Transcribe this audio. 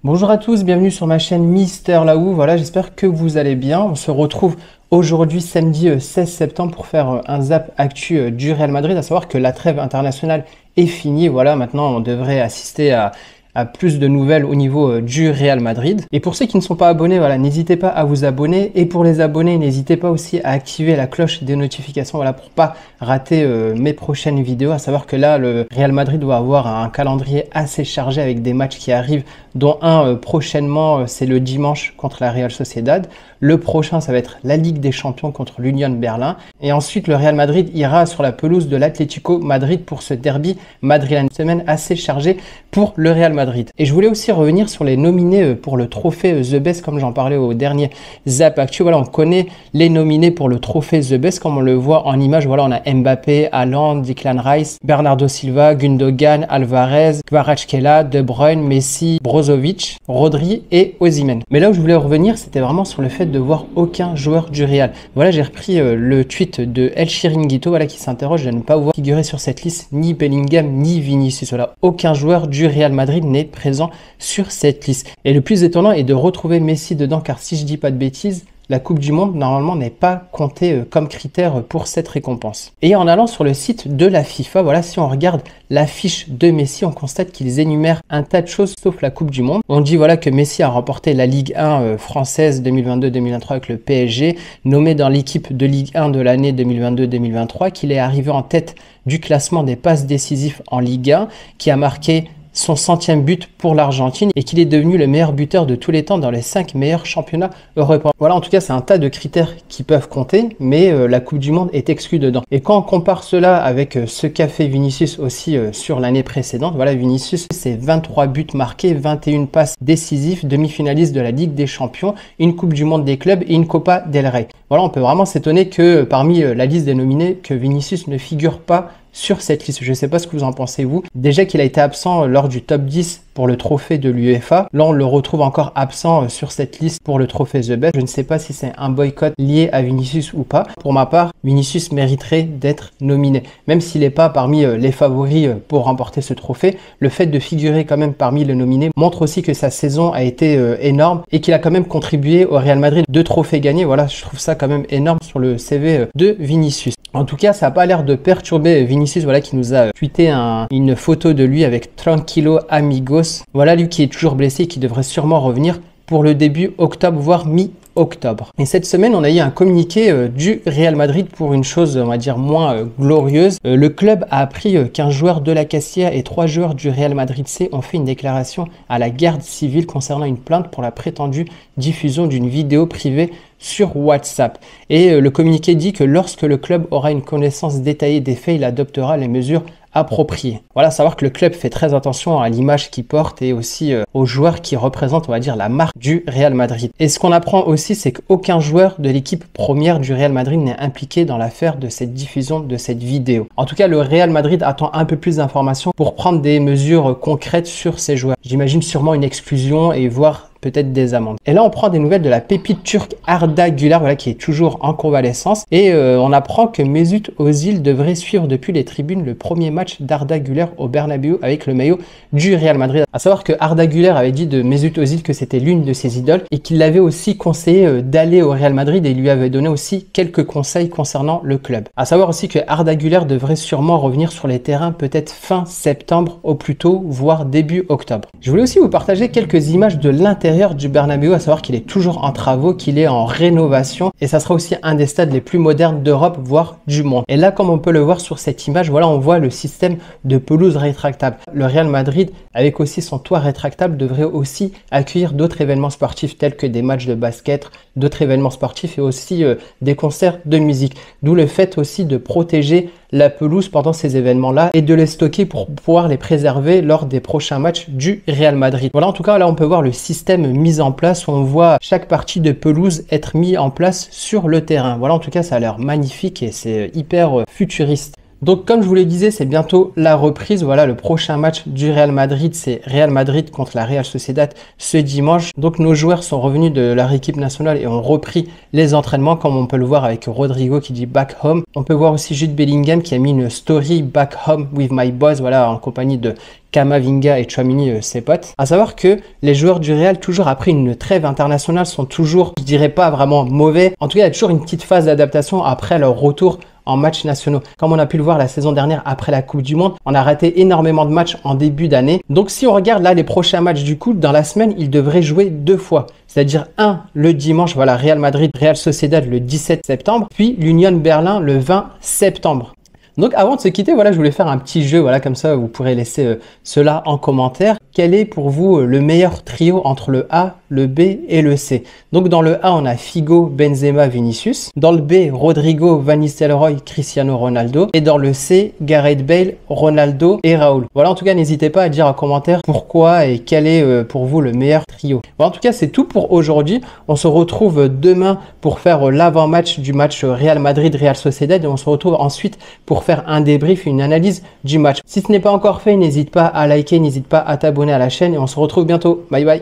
Bonjour à tous, bienvenue sur ma chaîne Mister Lahou. Voilà, j'espère que vous allez bien. On se retrouve aujourd'hui samedi 16 septembre pour faire un zap actu du Real Madrid. À savoir que la trêve internationale est finie. Voilà, maintenant on devrait assister à plus de nouvelles au niveau du Real Madrid. Et pour ceux qui ne sont pas abonnés, voilà, n'hésitez pas à vous abonner. Et pour les abonnés, n'hésitez pas aussi à activer la cloche des notifications, voilà, pour pas rater mes prochaines vidéos. À savoir que là, le Real Madrid doit avoir un calendrier assez chargé avec des matchs qui arrivent, dont un prochainement, c'est le dimanche contre la Real Sociedad. Le prochain, ça va être la Ligue des Champions contre l'Union Berlin. Et ensuite, le Real Madrid ira sur la pelouse de l'Atlético Madrid pour ce derby madrilène. Une semaine assez chargée pour le Real Madrid. Et je voulais aussi revenir sur les nominés pour le trophée The Best, comme j'en parlais au dernier Zap Actu. Voilà, on connaît les nominés pour le trophée The Best, comme on le voit en image. Voilà, on a Mbappé, Haaland, Declan Rice, Bernardo Silva, Gundogan, Alvarez, Kvaratskhelia, De Bruyne, Messi, Brozovic, Rodri et Osimhen. Mais là où je voulais revenir, c'était vraiment sur le fait de voir aucun joueur du Real. Voilà, j'ai repris le tweet de El Chiringuito, voilà, qui s'interroge de ne pas voir figurer sur cette liste ni Bellingham ni Vinicius. Voilà, aucun joueur du Real Madrid n'est présent sur cette liste. Et le plus étonnant est de retrouver Messi dedans, car si je dis pas de bêtises, la Coupe du Monde, normalement, n'est pas comptée comme critère pour cette récompense. Et en allant sur le site de la FIFA, voilà, si on regarde la fiche de Messi, on constate qu'ils énumèrent un tas de choses sauf la Coupe du Monde. On dit voilà que Messi a remporté la Ligue 1 française 2022-2023 avec le PSG, nommé dans l'équipe de Ligue 1 de l'année 2022-2023, qu'il est arrivé en tête du classement des passes décisives en Ligue 1, qui a marqué son 100e but pour l'Argentine et qu'il est devenu le meilleur buteur de tous les temps dans les 5 meilleurs championnats européens. Voilà, en tout cas, c'est un tas de critères qui peuvent compter, mais la Coupe du Monde est exclue dedans. Et quand on compare cela avec ce qu'a fait Vinicius aussi sur l'année précédente, voilà, Vinicius, c'est 23 buts marqués, 21 passes décisives, demi-finaliste de la Ligue des Champions, une Coupe du Monde des clubs et une Copa del Rey. Voilà, on peut vraiment s'étonner que parmi la liste des nominés, que Vinicius ne figure pas sur cette liste. Je ne sais pas ce que vous en pensez vous. Déjà qu'il a été absent lors du top 10 pour le trophée de l'UEFA. Là, on le retrouve encore absent sur cette liste pour le trophée The Best. Je ne sais pas si c'est un boycott lié à Vinicius ou pas. Pour ma part, Vinicius mériterait d'être nominé. Même s'il n'est pas parmi les favoris pour remporter ce trophée, le fait de figurer quand même parmi les nominés montre aussi que sa saison a été énorme et qu'il a quand même contribué au Real Madrid 2 trophées gagnés. Voilà, je trouve ça quand même énorme sur le CV de Vinicius. En tout cas, ça n'a pas l'air de perturber Vinicius, voilà, qui nous a tweeté une photo de lui avec Tranquilo Amigos. Voilà, lui qui est toujours blessé et qui devrait sûrement revenir pour le début octobre, voire mi-octobre. Et cette semaine, on a eu un communiqué du Real Madrid pour une chose, on va dire, moins glorieuse. Le club a appris qu'un joueur de la Castilla et 3 joueurs du Real Madrid C ont fait une déclaration à la garde civile concernant une plainte pour la prétendue diffusion d'une vidéo privée sur WhatsApp. Et le communiqué dit que lorsque le club aura une connaissance détaillée des faits, il adoptera les mesures appropriées. Voilà, savoir que le club fait très attention à l'image qu'il porte et aussi aux joueurs qui représentent, on va dire, la marque du Real Madrid. Et ce qu'on apprend aussi, c'est qu'aucun joueur de l'équipe première du Real Madrid n'est impliqué dans l'affaire de cette diffusion de cette vidéo. En tout cas, le Real Madrid attend un peu plus d'informations pour prendre des mesures concrètes sur ces joueurs. J'imagine sûrement une exclusion et voir peut-être des amendes. Et là, on prend des nouvelles de la pépite turque Arda Güler, voilà, qui est toujours en convalescence. Et on apprend que Mesut Özil devrait suivre depuis les tribunes le premier match d'Arda Güler au Bernabéu avec le maillot du Real Madrid. À savoir que Arda Güler avait dit de Mesut Özil que c'était l'une de ses idoles et qu'il l'avait aussi conseillé d'aller au Real Madrid et il lui avait donné aussi quelques conseils concernant le club. À savoir aussi que Arda Güler devrait sûrement revenir sur les terrains peut-être fin septembre au plus tôt, voire début octobre. Je voulais aussi vous partager quelques images de l'intérieur du Bernabéu, à savoir qu'il est toujours en travaux, qu'il est en rénovation et ça sera aussi un des stades les plus modernes d'Europe, voire du monde. Et là, comme on peut le voir sur cette image, voilà, on voit le système de pelouse rétractable. Le Real Madrid, avec aussi son toit rétractable, devrait aussi accueillir d'autres événements sportifs tels que des matchs de basket, d'autres événements sportifs et aussi des concerts de musique. D'où le fait aussi de protéger la pelouse pendant ces événements-là et de les stocker pour pouvoir les préserver lors des prochains matchs du Real Madrid. Voilà, en tout cas, là, on peut voir le système mis en place où on voit chaque partie de pelouse être mis en place sur le terrain. Voilà, en tout cas, ça a l'air magnifique et c'est hyper futuriste. Donc comme je vous le disais, c'est bientôt la reprise. Voilà, le prochain match du Real Madrid, c'est Real Madrid contre la Real Sociedad ce dimanche. Donc nos joueurs sont revenus de leur équipe nationale et ont repris les entraînements, comme on peut le voir avec Rodrigo qui dit back home. On peut voir aussi Jude Bellingham qui a mis une story back home with my boys, voilà, en compagnie de Kamavinga et Tchouaméni, ses potes. À savoir que les joueurs du Real, toujours après une trêve internationale, sont toujours, je dirais pas vraiment mauvais. En tout cas, il y a toujours une petite phase d'adaptation après leur retour en matchs nationaux. Comme on a pu le voir la saison dernière après la Coupe du Monde, on a raté énormément de matchs en début d'année. Donc si on regarde là les prochains matchs du coup, dans la semaine, ils devraient jouer 2 fois. C'est-à-dire un le dimanche, voilà, Real Madrid, Real Sociedad le 17 septembre, puis l'Union Berlin le 20 septembre. Donc avant de se quitter, voilà, je voulais faire un petit jeu, voilà, comme ça vous pourrez laisser cela en commentaire. Quel est pour vous le meilleur trio entre le A, le B et le C? Donc dans le A, on a Figo, Benzema, Vinicius. Dans le B, Rodrigo, Van Nistelrooy, Cristiano Ronaldo. Et dans le C, Gareth Bale, Ronaldo et Raoul. Voilà, en tout cas, n'hésitez pas à dire en commentaire pourquoi et quel est pour vous le meilleur trio. Bon, en tout cas, c'est tout pour aujourd'hui. On se retrouve demain pour faire l'avant-match du match Real Madrid-Real Sociedad et on se retrouve ensuite pour faire un débrief et une analyse du match. Si ce n'est pas encore fait, n'hésite pas à liker, n'hésite pas à t'abonner à la chaîne et on se retrouve bientôt. Bye bye.